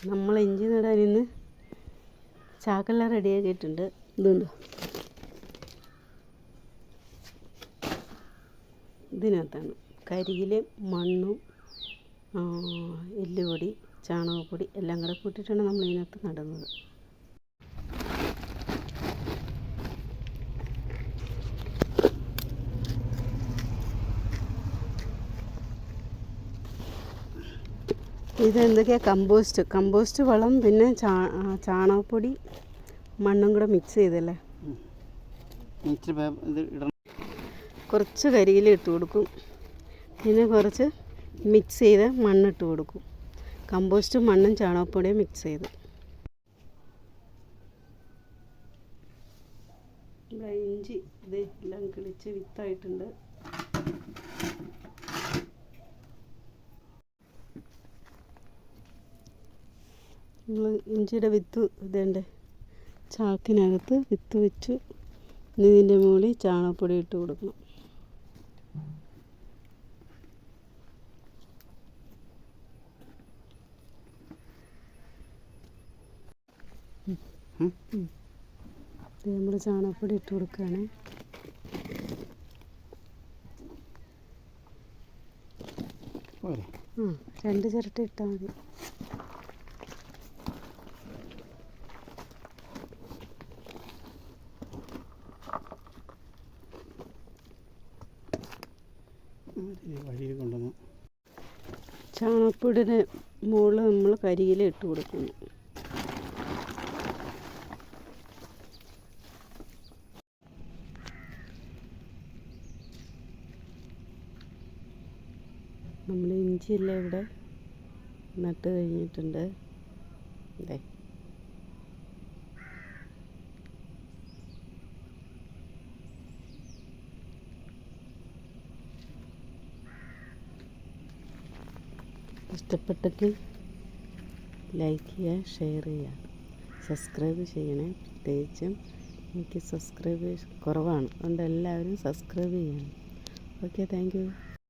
നമ്മൾ ഇഞ്ചി നടാൻ ഇന്ന് ചാക്കെല്ലാം റെഡിയാക്കിയിട്ടുണ്ട്. ഇതുണ്ടോ, ഇതിനകത്താണ് കരിയിലും മണ്ണും എല്ലുപൊടി ചാണകപ്പൊടി എല്ലാം കൂടെ കൂട്ടിയിട്ടാണ് നമ്മൾ ഇതിനകത്ത് നടുന്നത്. ഇതെന്തൊക്കെയാണ്? കമ്പോസ്റ്റ് വളം, പിന്നെ ചാണകപ്പൊടി മണ്ണും കൂടെ മിക്സ് ചെയ്തല്ലേ. കുറച്ച് കരിയില ഇട്ട് കൊടുക്കും, പിന്നെ കുറച്ച് മിക്സ് ചെയ്ത് മണ്ണിട്ട് കൊടുക്കും. കമ്പോസ്റ്റും മണ്ണും ചാണകപ്പൊടിയും മിക്സ് ചെയ്ത്. ഇവിടെ ഇഞ്ചി ഇത് എല്ലാം കിളിച്ച് വിത്തായിട്ടുണ്ട്. നമ്മൾ ഇഞ്ചിയുടെ വിത്ത് ഇതേണ്ട ചാക്കിനകത്ത് വിത്ത് വെച്ച് ഇതിൻ്റെ മുകളിൽ ചാണകപ്പൊടി ഇട്ട് കൊടുക്കണം. നമ്മൾ ചാണകപ്പൊടി ഇട്ട് കൊടുക്കുകയാണ്. രണ്ട് ചിരട്ട ഇട്ടാൽ മതി. ചാണകപ്പൊടിയുടെ മുകളിൽ നമ്മൾ കരിയില ഇട്ട് കൊടുക്കുന്നു. നമ്മൾ ഇഞ്ചിയെല്ലാം ഇവിടെ നട്ട് കഴിഞ്ഞിട്ടുണ്ട്. അതെ, ഇഷ്ടപ്പെട്ടെങ്കിൽ ലൈക്ക് ചെയ്യുക, ഷെയർ ചെയ്യുക, സബ്സ്ക്രൈബ് ചെയ്യണേ. പ്രത്യേകിച്ചും എനിക്ക് സബ്സ്ക്രൈബേഴ്സ് കുറവാണ്, അതുകൊണ്ട് എല്ലാവരും സബ്സ്ക്രൈബ് ചെയ്യണം. Okay, thank you.